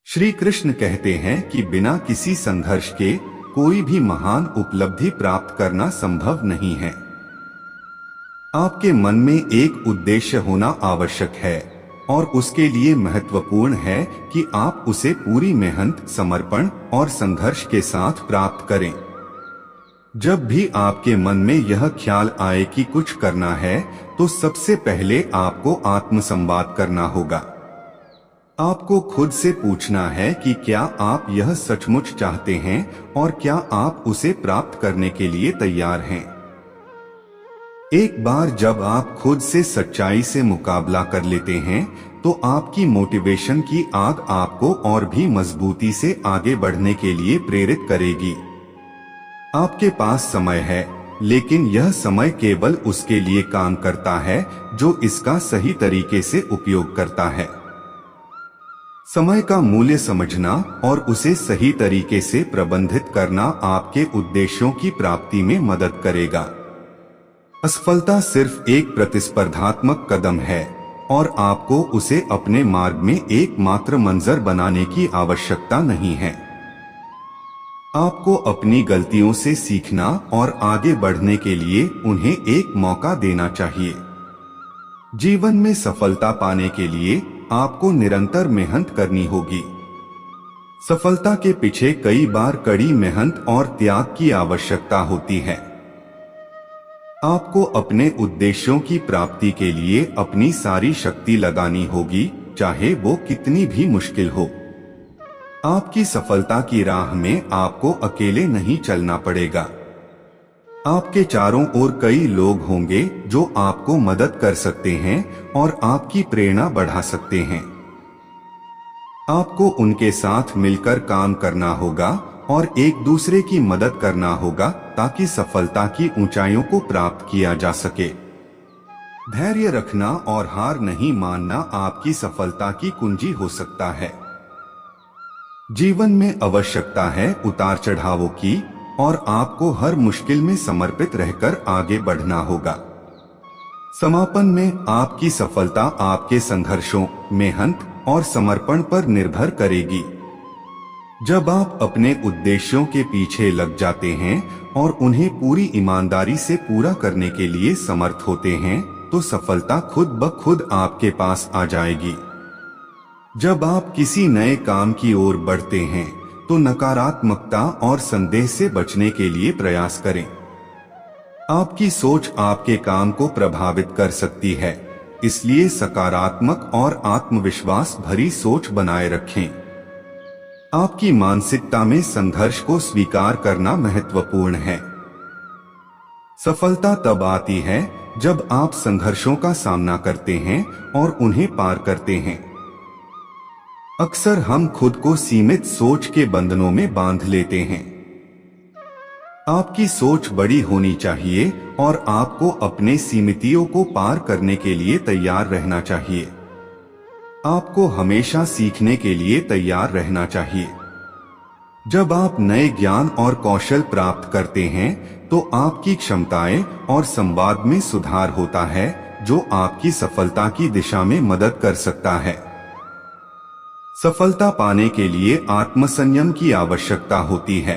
श्री कृष्ण कहते हैं कि बिना किसी संघर्ष के कोई भी महान उपलब्धि प्राप्त करना संभव नहीं है। आपके मन में एक उद्देश्य होना आवश्यक है और उसके लिए महत्वपूर्ण है कि आप उसे पूरी मेहनत, समर्पण और संघर्ष के साथ प्राप्त करें। जब भी आपके मन में यह ख्याल आए कि कुछ करना है, तो सबसे पहले आपको आत्मसंवाद करना होगा। आपको खुद से पूछना है कि क्या आप यह सचमुच चाहते हैं और क्या आप उसे प्राप्त करने के लिए तैयार हैं। एक बार जब आप खुद से सच्चाई से मुकाबला कर लेते हैं, तो आपकी मोटिवेशन की आग आपको और भी मजबूती से आगे बढ़ने के लिए प्रेरित करेगी। आपके पास समय है, लेकिन यह समय केवल उसके लिए काम करता है जो इसका सही तरीके से उपयोग करता है। समय का मूल्य समझना और उसे सही तरीके से प्रबंधित करना आपके उद्देश्यों की प्राप्ति में मदद करेगा। असफलता सिर्फ एक प्रतिस्पर्धात्मक कदम है और आपको उसे अपने मार्ग में एकमात्र मंजर बनाने की आवश्यकता नहीं है। आपको अपनी गलतियों से सीखना और आगे बढ़ने के लिए उन्हें एक मौका देना चाहिए। जीवन में सफलता पाने के लिए आपको निरंतर मेहनत करनी होगी। सफलता के पीछे कई बार कड़ी मेहनत और त्याग की आवश्यकता होती है। आपको अपने उद्देश्यों की प्राप्ति के लिए अपनी सारी शक्ति लगानी होगी, चाहे वो कितनी भी मुश्किल हो। आपकी सफलता की राह में आपको अकेले नहीं चलना पड़ेगा। आपके चारों ओर कई लोग होंगे जो आपको मदद कर सकते हैं और आपकी प्रेरणा बढ़ा सकते हैं। आपको उनके साथ मिलकर काम करना होगा और एक दूसरे की मदद करना होगा ताकि सफलता की ऊंचाइयों को प्राप्त किया जा सके। धैर्य रखना और हार नहीं मानना आपकी सफलता की कुंजी हो सकता है। जीवन में आवश्यकता है उतार चढ़ावों की और आपको हर मुश्किल में समर्पित रहकर आगे बढ़ना होगा। समापन में आपकी सफलता आपके संघर्षों, मेहनत और समर्पण पर निर्भर करेगी। जब आप अपने उद्देश्यों के पीछे लग जाते हैं और उन्हें पूरी ईमानदारी से पूरा करने के लिए समर्थ होते हैं, तो सफलता खुद ब खुद आपके पास आ जाएगी। जब आप किसी नए काम की ओर बढ़ते हैं, तो नकारात्मकता और संदेह से बचने के लिए प्रयास करें। आपकी सोच आपके काम को प्रभावित कर सकती है, इसलिए सकारात्मक और आत्मविश्वास भरी सोच बनाए रखें। आपकी मानसिकता में संघर्ष को स्वीकार करना महत्वपूर्ण है। सफलता तब आती है जब आप संघर्षों का सामना करते हैं और उन्हें पार करते हैं। अक्सर हम खुद को सीमित सोच के बंधनों में बांध लेते हैं। आपकी सोच बड़ी होनी चाहिए और आपको अपने सीमितियों को पार करने के लिए तैयार रहना चाहिए। आपको हमेशा सीखने के लिए तैयार रहना चाहिए। जब आप नए ज्ञान और कौशल प्राप्त करते हैं, तो आपकी क्षमताएं और संवाद में सुधार होता है, जो आपकी सफलता की दिशा में मदद कर सकता है। सफलता पाने के लिए आत्मसंयम की आवश्यकता होती है।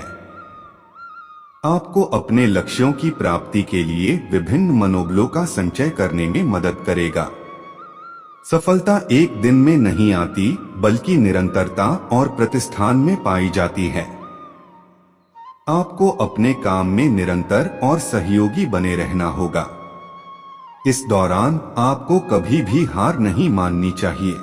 आपको अपने लक्ष्यों की प्राप्ति के लिए विभिन्न मनोबलों का संचय करने में मदद करेगा। सफलता एक दिन में नहीं आती, बल्कि निरंतरता और प्रतिष्ठान में पाई जाती है। आपको अपने काम में निरंतर और सहयोगी बने रहना होगा। इस दौरान आपको कभी भी हार नहीं माननी चाहिए।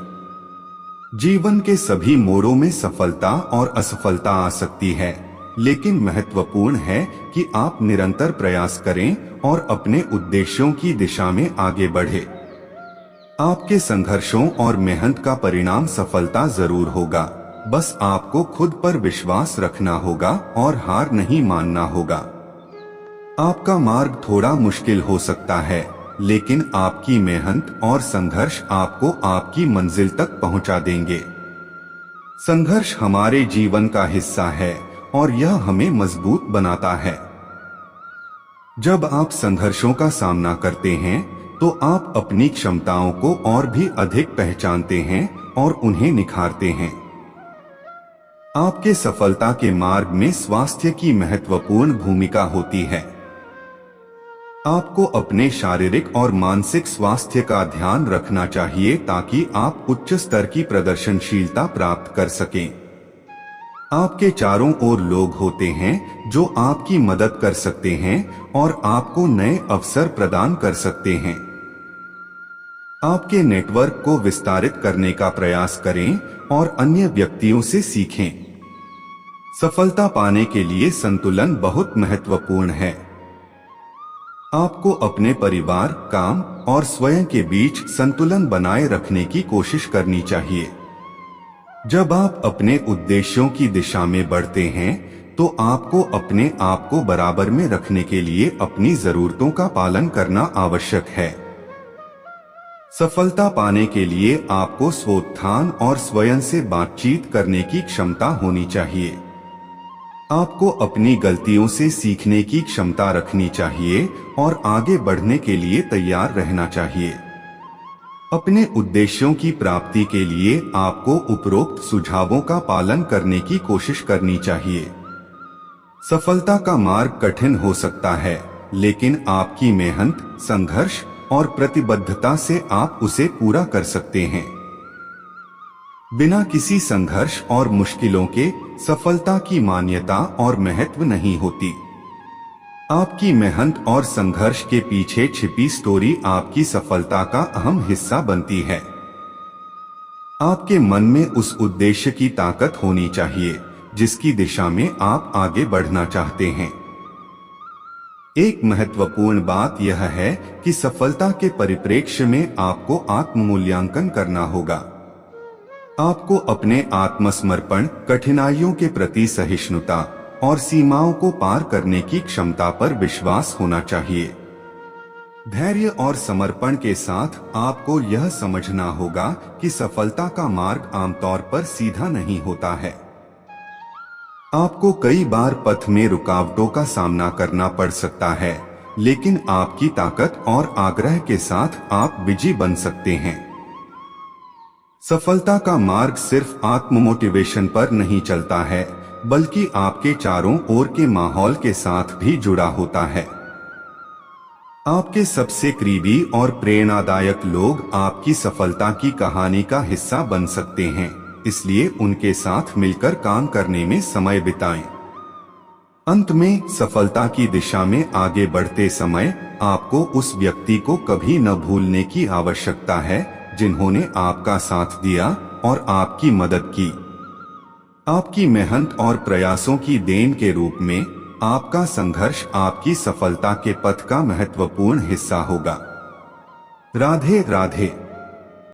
जीवन के सभी मोड़ों में सफलता और असफलता आ सकती है, लेकिन महत्वपूर्ण है कि आप निरंतर प्रयास करें और अपने उद्देश्यों की दिशा में आगे बढ़े। आपके संघर्षों और मेहनत का परिणाम सफलता जरूर होगा, बस आपको खुद पर विश्वास रखना होगा और हार नहीं मानना होगा। आपका मार्ग थोड़ा मुश्किल हो सकता है, लेकिन आपकी मेहनत और संघर्ष आपको आपकी मंजिल तक पहुंचा देंगे। संघर्ष हमारे जीवन का हिस्सा है और यह हमें मजबूत बनाता है। जब आप संघर्षों का सामना करते हैं, तो आप अपनी क्षमताओं को और भी अधिक पहचानते हैं और उन्हें निखारते हैं। आपके सफलता के मार्ग में स्वास्थ्य की महत्वपूर्ण भूमिका होती है। आपको अपने शारीरिक और मानसिक स्वास्थ्य का ध्यान रखना चाहिए ताकि आप उच्च स्तर की प्रदर्शनशीलता प्राप्त कर सकें। आपके चारों ओर लोग होते हैं जो आपकी मदद कर सकते हैं और आपको नए अवसर प्रदान कर सकते हैं। आपके नेटवर्क को विस्तारित करने का प्रयास करें और अन्य व्यक्तियों से सीखें। सफलता पाने के लिए संतुलन बहुत महत्वपूर्ण है। आपको अपने परिवार, काम और स्वयं के बीच संतुलन बनाए रखने की कोशिश करनी चाहिए। जब आप अपने उद्देश्यों की दिशा में बढ़ते हैं तो आपको अपने आप को बराबर में रखने के लिए अपनी जरूरतों का पालन करना आवश्यक है। सफलता पाने के लिए आपको स्वोत्थान और स्वयं से बातचीत करने की क्षमता होनी चाहिए। आपको अपनी गलतियों से सीखने की क्षमता रखनी चाहिए और आगे बढ़ने के लिए तैयार रहना चाहिए। अपने उद्देश्यों की प्राप्ति के लिए आपको उपरोक्त सुझावों का पालन करने की कोशिश करनी चाहिए। सफलता का मार्ग कठिन हो सकता है, लेकिन आपकी मेहनत, संघर्ष और प्रतिबद्धता से आप उसे पूरा कर सकते हैं। बिना किसी संघर्ष और मुश्किलों के सफलता की मान्यता और महत्व नहीं होती। आपकी मेहनत और संघर्ष के पीछे छिपी स्टोरी आपकी सफलता का अहम हिस्सा बनती है। आपके मन में उस उद्देश्य की ताकत होनी चाहिए जिसकी दिशा में आप आगे बढ़ना चाहते हैं। एक महत्वपूर्ण बात यह है कि सफलता के परिप्रेक्ष्य में आपको आत्म-मूल्यांकन करना होगा। आपको अपने आत्मसमर्पण, कठिनाइयों के प्रति सहिष्णुता और सीमाओं को पार करने की क्षमता पर विश्वास होना चाहिए। धैर्य और समर्पण के साथ आपको यह समझना होगा कि सफलता का मार्ग आमतौर पर सीधा नहीं होता है। आपको कई बार पथ में रुकावटों का सामना करना पड़ सकता है, लेकिन आपकी ताकत और आग्रह के साथ आप विजयी बन सकते हैं। सफलता का मार्ग सिर्फ आत्म मोटिवेशन पर नहीं चलता है, बल्कि आपके चारों ओर के माहौल के साथ भी जुड़ा होता है। आपके सबसे करीबी और प्रेरणादायक लोग आपकी सफलता की कहानी का हिस्सा बन सकते हैं, इसलिए उनके साथ मिलकर काम करने में समय बिताएं। अंत में, सफलता की दिशा में आगे बढ़ते समय आपको उस व्यक्ति को कभी न भूलने की आवश्यकता है जिन्होंने आपका साथ दिया और आपकी मदद की। आपकी मेहनत और प्रयासों की देन के रूप में आपका संघर्ष आपकी सफलता के पथ का महत्वपूर्ण हिस्सा होगा। राधे राधे।